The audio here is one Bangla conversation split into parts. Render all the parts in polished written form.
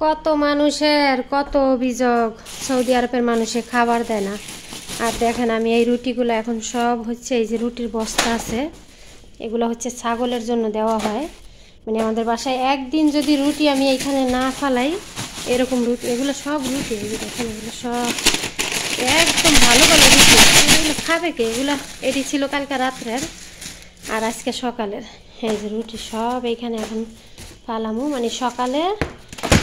কত মানুষের কত অভিযোগ, সৌদি আরবের মানুষে খাবার দেয় না। আর দেখেন আমি এই রুটিগুলো এখন সব হচ্ছে, এই যে রুটির বস্তা আছে, এগুলো হচ্ছে ছাগলের জন্য দেওয়া হয়। মানে আমাদের বাসায় একদিন যদি রুটি আমি এইখানে না ফালাই, এরকম রুটি, এগুলো সব রুটি, দেখেন এগুলো সব একদম ভালো ভালো রুটি। এগুলো খাবে কে? এগুলো এটি ছিল কালকে রাত্রের আর আজকে সকালের। এই যে রুটি সব এইখানে এখন ফালামু, মানে সকালে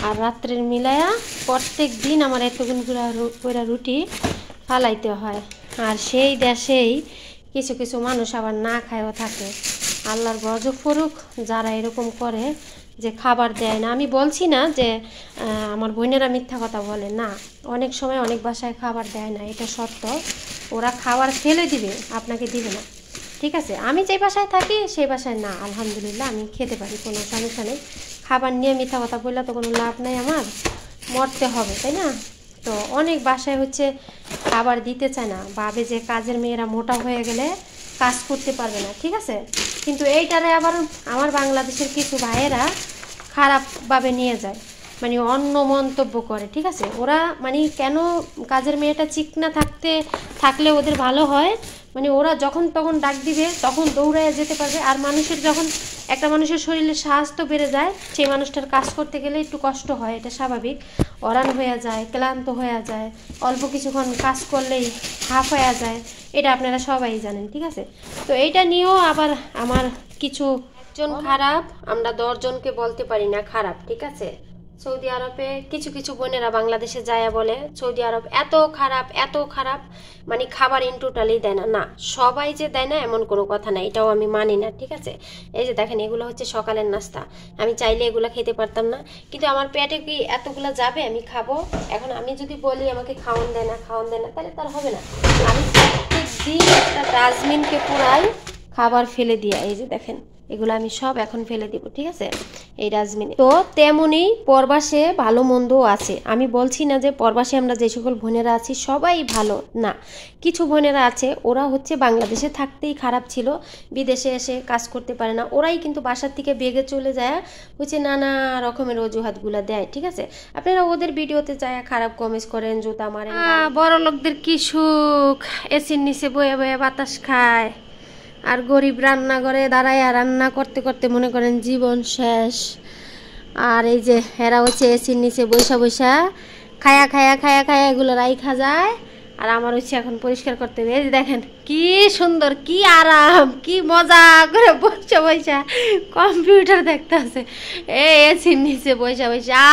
আর রাত্রের মিলায়া প্রত্যেক দিন আমার এতগুণ করে রুটি ফালাইতে হয়। আর সেই দেশেই কিছু কিছু মানুষ আবার না খায়ও থাকে। আল্লাহর গজব করুক যারা এরকম করে, যে খাবার দেয় না। আমি বলছি না যে আমার বোনেরা মিথ্যা কথা বলে, না, অনেক সময় অনেক বাসায় খাবার দেয় না, এটা সত্য। ওরা খাবার ফেলে দিবে, আপনাকে দিবে না, ঠিক আছে। আমি যে বাসায় থাকি সেই বাসায় না, আলহামদুলিল্লাহ আমি খেতে পারি, কোনো সমস্যা নেই। খাবার নিয়ে মিথ্যা কথা বললে তো কোনো লাভ নাই, আমার মরতে হবে, তাই না? তো অনেক বাসায় হচ্ছে খাবার দিতে চায় না, ভাবে যে কাজের মেয়েরা মোটা হয়ে গেলে কাজ করতে পারবে না, ঠিক আছে। কিন্তু এইটারে আবার আমার বাংলাদেশের কিছু ভাইয়েরা খারাপভাবে নিয়ে যায়, মানে অন্য মন্তব্য করে, ঠিক আছে। ওরা মানে কেন কাজের মেয়েটা চিকনা থাকলে ওদের ভালো হয়, মানে ওরা যখন তখন ডাক দিবে, তখন দৌড়াইয়া যেতে পারবে। আর মানুষের যখন একটা মানুষের শরীরে স্বাস্থ্য বেড়ে যায়, সেই মানুষটার কাজ করতে গেলে একটু কষ্ট হয়, এটা স্বাভাবিক। অরান হয়ে যায়, ক্লান্ত হয়ে যায়, অল্প কিছুক্ষণ কাজ করলেই হাফ হয়ে যায়, এটা আপনারা সবাই জানেন, ঠিক আছে। তো এইটা নিয়েও আবার আমার কিছু জন খারাপ, আমরা 10 জনকে বলতে পারি না খারাপ, ঠিক আছে। সৌদি আরবে কিছু কিছু বোনেরা বাংলাদেশে যায় বলে সৌদি আরব এত খারাপ, মানে খাবার ইন টোটালি দেয় না। না, সবাই যে দেয় না এমন কোনো কথা না, এটাও আমি মানি না, ঠিক আছে। এই যে দেখেন এগুলো হচ্ছে সকালের নাস্তা, আমি চাইলে এগুলো খেতে পারতাম না, কিন্তু আমার পেটে কি এতগুলো যাবে? আমি খাবো। এখন আমি যদি বলি আমাকে খাওয়ান দেয় না, তাহলে তার হবে না। আমি প্রত্যেক দিন একটা ডাস্টবিনকে পুরাই খাবার ফেলে দিয়া, এই যে দেখেন এগুলো আমি সব এখন ফেলে দিব, ঠিক আছে, এই ডাস্টবিনে। তো তেমনই পরবাসে ভালো মন্দও আছে। আমি বলছি না যে পরবাসে আমরা যে সকল বোনেরা আছি সবাই ভালো, না। কিছু বোনেরা আছে ওরা হচ্ছে বাংলাদেশে থাকতেই খারাপ ছিল, বিদেশে এসে কাজ করতে পারে না, ওরাই কিন্তু বাসার থেকে বেগে চলে যায়, হচ্ছে নানা রকমের অজুহাতগুলো দেয়, ঠিক আছে। আপনারা ওদের ভিডিওতে যায় খারাপ কমেন্টস করেন, জুতা মারেন। বড় লোকদের কি সুখ, এসির নিচে বয়ে বয়ে বাতাস খায়, আর গরিব রান্না করে দাঁড়ায় রান্না করতে করতে মনে করেন জীবন শেষ। আর এই যে এরা হচ্ছে এসির নিচে বৈশা খায়া এগুলো রাইখা যায়, আর আমার হচ্ছে এখন পরিষ্কার করতে হবে। এই যে দেখেন কি সুন্দর, কি আরাম, কি মজা করে বৈশা কম্পিউটার দেখতে আছে এই এসির নিচে বৈশা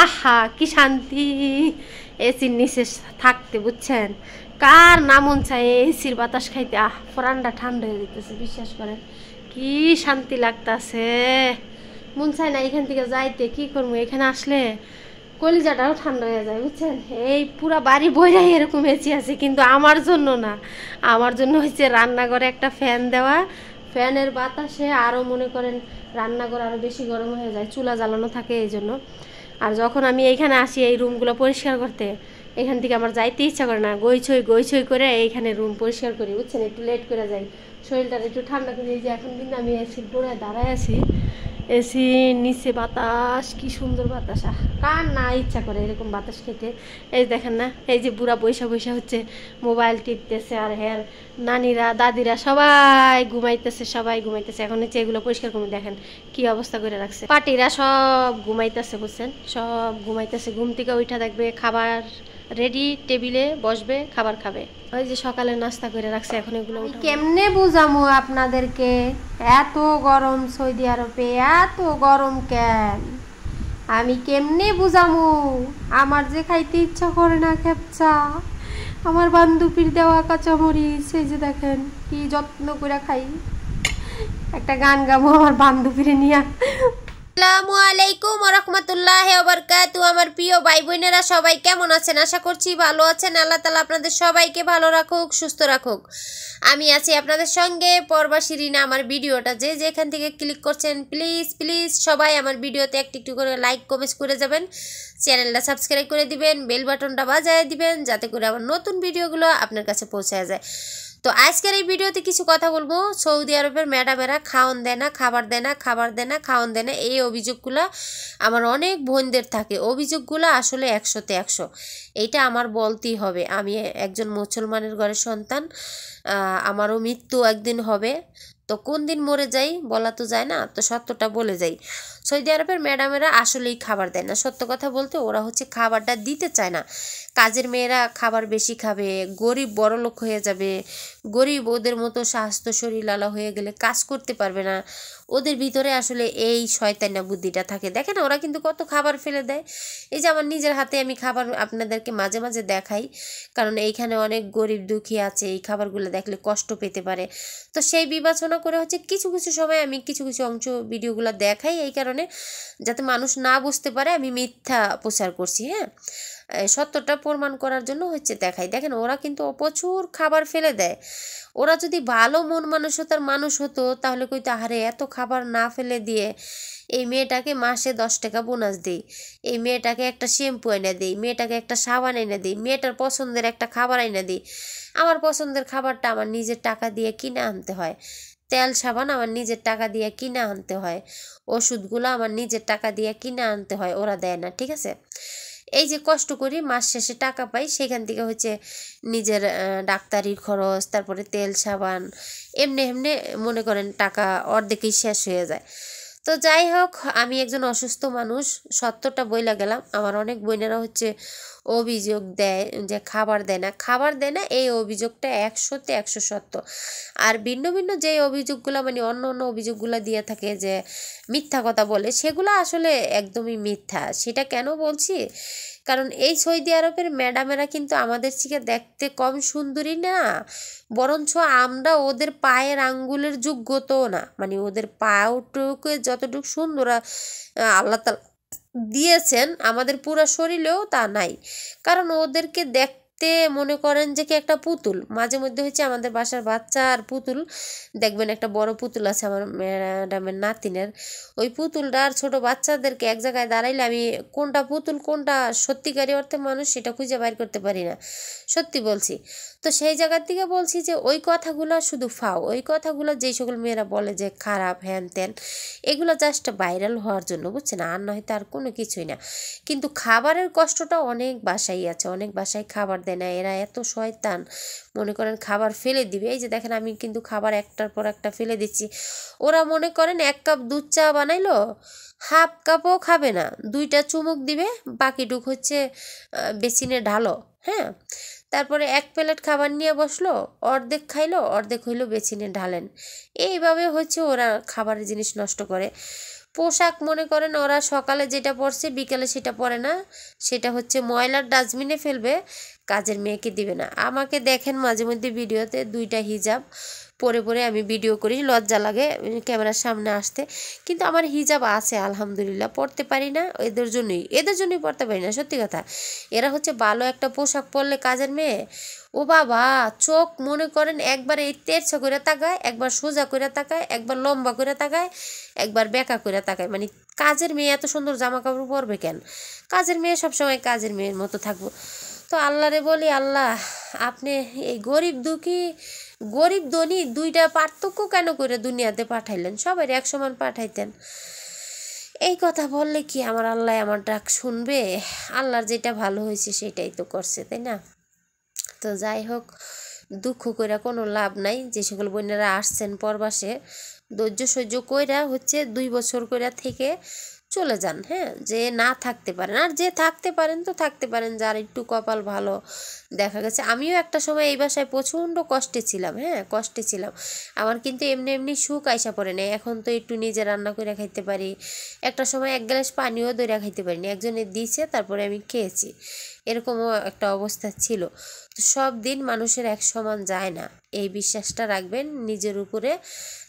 আহা কি শান্তি এসির নিচে থাকতে, বুঝছেন। কার না মন চায় এসির বাতাস খাইতে? প্রাণটা ঠান্ডা হয়ে যেতেছে, বিশ্বাস করেন কি শান্তি লাগতেছে। মন চায় না এখান থেকে যাইতে, কি করবো, এখানে আসলে কলিজাটাও ঠান্ডা হয়ে যায়, বুঝছেন। এই পুরা বাড়ি বইরাই এরকম এসি আছে, কিন্তু আমার জন্য না, আমার জন্য হচ্ছে রান্নাঘরে একটা ফ্যান দেওয়া, ফ্যানের বাতাসে আরও মনে করেন রান্নাঘর আরও বেশি গরম হয়ে যায়, চুলা জ্বালানো থাকে এই জন্য। আর যখন আমি এইখানে আসি এই রুমগুলো পরিষ্কার করতে, এখান থেকে আমার যাইতে ইচ্ছা করে না, গইছই করে এইখানে রুম পরিষ্কার করি, বুঝছেন। একটু লেট করে যাই, শরীরটা একটু ঠান্ডা করে। এই যে এখন কিন্তু আমি এসির গোড়ায় দাঁড়ায় আছি, এসি নিচে বাতাস, কি সুন্দর বাতাস, কার না ইচ্ছা করে এরকম বাতাস খেতে। এই দেখেন না, এই যে বুড়া বৈশা হচ্ছে মোবাইল টিপতেছে, আর হ্যাঁ নানিরা দাদিরা সবাই ঘুমাইতেছে এখন হচ্ছে এগুলো পরিষ্কার করে। দেখেন কি অবস্থা করে রাখছে, পার্টিরা সব ঘুমাইতেছে, বুঝছেন, সব ঘুমাইতেছে। ঘুম থেকে উঠা দেখবে খাবার রেডি, টেবিলে বসবে, খাবার খাবে। ওই যে সকালে নাস্তা করে রাখছে, এখন এগুলো কেমনে বুঝামু আপনাদেরকে? এত গরম সৌদি আরবে, এত গরম কেন? আমি কেমনে বুঝামু? আমার যে খাইতে ইচ্ছা করে না খেপচা, আমার বান্ধবীর দেওয়া কাঁচামরিচ, এই যে দেখেন কি যত্ন করে খাই। একটা গান গাবো আমার বান্ধবীরে নিয়ে। আসসালামু আলাইকুম ওয়া রাহমাতুল্লাহি ওয়া বারাকাতুহু। আমার প্রিয় ভাই বোনেরা সবাই কেমন আছেন? আশা করছি ভালো আছেন। আল্লাহ তাআলা আপনাদের সবাইকে ভালো রাখুক, সুস্থ রাখুক। আমি আছি আপনাদের সঙ্গে প্রবাসী রিনা। আমার ভিডিওটা যে যেখান থেকে ক্লিক করছেন প্লিজ সবাই আমার ভিডিওতে একটু করে লাইক কমেন্ট করে যাবেন, চ্যানেলটা সাবস্ক্রাইব করে দিবেন, বেল বাটনটা বাজায় দিবেন, যাতে করে আমার নতুন ভিডিওগুলো আপনার কাছে পৌঁছায় যায়। তো আজকের এই ভিডিওতে কিছু কথা বলবো। সৌদি আরবের ম্যাডামেরা খাওয়ান দেয় না, খাবার দেয় না, খাবার দেয় না, খাওয়ান দেয় না, এই অভিযোগগুলো আমার অনেক বোনদের থাকে। অভিযোগগুলো আসলে 100তে 100। এইটা আমার বলতেই হবে। আমি একজন মুসলমানের ঘরের সন্তান, আমারও মৃত্যু একদিন হবে। তো কোন দিন মরে যাই বলা তো যায় না, তো সত্যটা বলে যাই। সৌদি আরবের ম্যাডামেরা আসলেই খাবার দেয় না। সত্য কথা বলতে ওরা হচ্ছে খাবারটা দিতে চায় না। কাজের মেয়েরা খাবার বেশি খাবে, গরিব বড়লোক হয়ে যাবে, গরিব ওদের মতো স্বাস্থ্য শরীরওয়ালা হয়ে গেলে কাজ করতে পারবে না। ওদের ভিতরে আসলে এই শয়তানা বুদ্ধিটা থাকে। দেখেন ওরা কিন্তু কত খাবার ফেলে দেয়। এই যে আমার নিজের হাতে আমি খাবার আপনাদেরকে মাঝে মাঝে দেখাই, কারণ এইখানে অনেক গরিব দুঃখী আছে, এই খাবারগুলো দেখলে কষ্ট পেতে পারে। তো সেই বিবেচনা করে হচ্ছে কিছু কিছু সময় আমি কিছু কিছু অংশ ভিডিওগুলো দেখাই, এই কারণে যাতে মানুষ না বুঝতে পারে আমি মিথ্যা প্রচার করছি। হ্যাঁ, সত্যটা প্রমাণ করার জন্য হচ্ছে দেখাই। দেখেন ওরা কিন্তু প্রচুর খাবার ফেলে দেয়। ওরা যদি ভালো মন মানসিকতার মানুষ হতো তাহলে কইতো আরে এত খাবার না ফেলে দিয়ে এই মেয়েটাকে মাসে 10 টাকা বোনাস দিই, এই মেয়েটাকে একটা শ্যাম্পু এনে দিই, মেয়েটাকে একটা সাবান এনে দিই, মেয়েটার পছন্দের একটা খাবার এনে দিই। আমার পছন্দের খাবারটা আমার নিজের টাকা দিয়ে কিনে আনতে হয়, তেল সাবান আমার নিজের টাকা দিয়ে কিনে আনতে হয়, ওষুধগুলো আমার নিজের টাকা দিয়ে কিনে আনতে হয়, ওরা দেয় না। ঠিক আছে, এই যে কষ্ট করি মাস শেষে টাকা পাই, সেখান থেকে হচ্ছে নিজের ডাক্তারির খরচ, তারপরে তেল সাবান, এমনি এমনি মনে করেন টাকা অর্ধেকই শেষ হয়ে যায়। তো যাই হোক, আমি একজন অসুস্থ মানুষ, সত্যটা বইলা গেলাম। আমার অনেক বোনেরা হচ্ছে অভিযোগ দেয় যে খাবার দেয় না, খাবার দেয় না, এই অভিযোগটা 100তে 100 সত্য। আর ভিন্ন ভিন্ন যে অভিযোগগুলো মানে অন্য অন্য অভিযোগগুলো দিয়ে থাকে যে মিথ্যা কথা বলে, সেগুলো আসলে একদমই মিথ্যা। সেটা কেন বলছি, কারণ এই সৌদি আরবের ম্যাডামেরা কিন্তু আমাদের থেকে দেখতে কম সুন্দরী না, বরঞ্চ আমরা ওদের পায়ের আঙ্গুলের যোগ্যতাও না। মানে ওদের পাউটুকে যতটুকু সুন্দর আল্লাহ তাআলা দিয়েছেন, আমাদের পুরো শরীরেও তা নাই। কারণ ওদেরকে দেখতে মনে করেন যে কি একটা পুতুল। মাঝে মধ্যে হচ্ছে আমাদের বাসার বাচ্চা আর পুতুল, দেখবেন একটা বড় পুতুল আছে আমার ম্যাডামের নাতিনের, ওই পুতুলটা আর ছোট বাচ্চাদেরকে এক জায়গায় দাঁড়াইলে আমি কোনটা পুতুল কোনটা সত্যিকারী অর্থে মানুষ সেটা খুঁজে বাইর করতে পারি না, সত্যি বলছি। তো সেই জায়গার থেকে বলছি যে ওই কথাগুলো শুধু ফাও, ওই কথাগুলো যেই সকল মেয়েরা বলে যে খারাপ হ্যান ত্যান, এগুলো জাস্ট ভাইরাল হওয়ার জন্য, বুঝছেন, আর নয়তো আর কোনো কিছুই না। কিন্তু খাবারের কষ্টটা অনেক বাসায় আছে, অনেক বাসায় খাবার দেয় না। এরা এত শয়তান, মনে করেন খাবার ফেলে দিবে। এই যে দেখেন আমি কিন্তু খাবার একটার পর একটা ফেলে দিচ্ছি। ওরা মনে করেন 1 কাপ দুধ চা বানাইলো, হাফ কাপও খাবে না, 2টা চুমুক দিবে, বাকিটুক হচ্ছে বেসিনে ঢালো। হ্যাঁ, তারপরে 1 প্লেট খাবার নিয়ে বসলো, অর্ধেক খাইলো, অর্ধেক হইলো বেসিনে ঢালেন। এইভাবে হচ্ছে ওরা খাবারের জিনিস নষ্ট করে। পোশাক মনে করেন ওরা সকালে যেটা পরছে বিকালে সেটা পরে না, সেটা হচ্ছে ময়লার ডাস্টবিনে ফেলবে, কাজের মেয়েকে দিবে না। আমাকে দেখেন মাঝে মধ্যে ভিডিওতে 2টা হিজাব পরে পরে আমি ভিডিও করি, লজ্জা লাগে ক্যামেরার সামনে আসতে, কিন্তু আমার হিজাব আছে আলহামদুলিল্লাহ, পরতে পারি না। এদের জন্যই পরতে পারি না, সত্যি কথা। এরা হচ্ছে ভালো একটা পোশাক পরলে কাজের মেয়ে, ও বাবা, চোখ মনে করেন একবার এই তেরছা করে তাকায়, একবার সোজা করে তাকায়, একবার লম্বা করে তাকায়, একবার বেঁকা করে তাকায়। মানে কাজের মেয়ে এত সুন্দর জামা কাপড় পরবে কেন? কাজের মেয়ে সবসময় কাজের মেয়ের মতো থাকবো। তো আল্লাহরে বলি, আল্লাহ আপনি এই গরিব দুঃখী গরিব ধনী 2টা পার্থক্য কেন করে দুনিয়াতে পাঠাইলেন? সবাই এক সমান পাঠাইতেন। এই কথা বললে কি আমার আল্লাহ আমার ডাক শুনবে? আল্লাহর যেটা ভালো হয়েছে সেটাই তো করছে, তাই না? তো যাই হোক, দুঃখ কইরা কোনো লাভ নাই। যে সকল বোনেরা আসছেন পরবাসে, ধৈর্য সহ্য কইরা হচ্ছে 2 বছর কইরা থেকে চলে যান। হ্যাঁ, যে না থাকতে পারেন, আর যে থাকতে পারেন তো থাকতে পারেন, যার একটু কপাল ভালো। দেখা গেছে আমিও একটা সময় এই বাসায় প্রচণ্ড কষ্টে ছিলাম। হ্যাঁ, কষ্টে ছিলাম। আমার কিন্তু এমনি এমনি সুখ আইসা পড়ে না। এখন তো একটু নিজে রান্না করে খাইতে পারি। একটা সময় 1 গ্লাস পানিও দইরা খাইতে পারিনি, একজনে দিয়েছে তারপরে আমি খেয়েছি, এরকমও একটা অবস্থা ছিল। তো সব দিন মানুষের এক সমান যায় না, এই বিশ্বাসটা রাখবেন নিজের উপরে,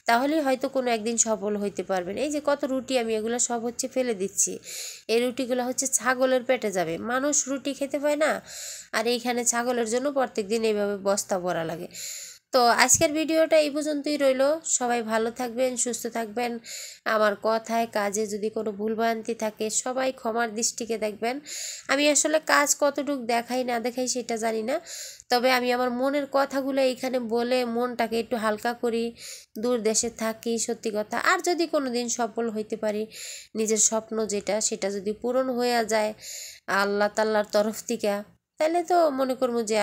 তাহলেই হয়তো কোনো একদিন সফল হইতে পারবেন। এই যে কত রুটি আমি এগুলো সব হচ্ছে ফেলে দিচ্ছি, এই রুটিগুলো হচ্ছে ছাগলের পেটে যাবে। মানুষ রুটি খেতে পায় না, আর এইখানে ছাগলের জন্য প্রত্যেক দিন এইভাবে বস্তা ভরা লাগে। তো আজকের ভিডিওটা এই পর্যন্তই রইল। সবাই ভালো থাকবেন, সুস্থ থাকবেন। আমার কথায় কাজে যদি কোনো ভুলভ্রান্তি থাকে সবাই ক্ষমার দৃষ্টিকে দেখবেন। আমি আসলে কাজ কতটুকু দেখাই না দেখাই সেটা জানি না, তবে আমি আমার মনের কথাগুলো এইখানে বলে মনটাকে একটু হালকা করি। দূর দেশে থাকি, সত্যি কথা। আর যদি কোনো দিন সফল হইতে পারি, নিজের স্বপ্ন যেটা সেটা যদি পূরণ হয়ে যায় আল্লাহ তাল্লার তরফ থেকে, তাহলে তো মনে করবো যে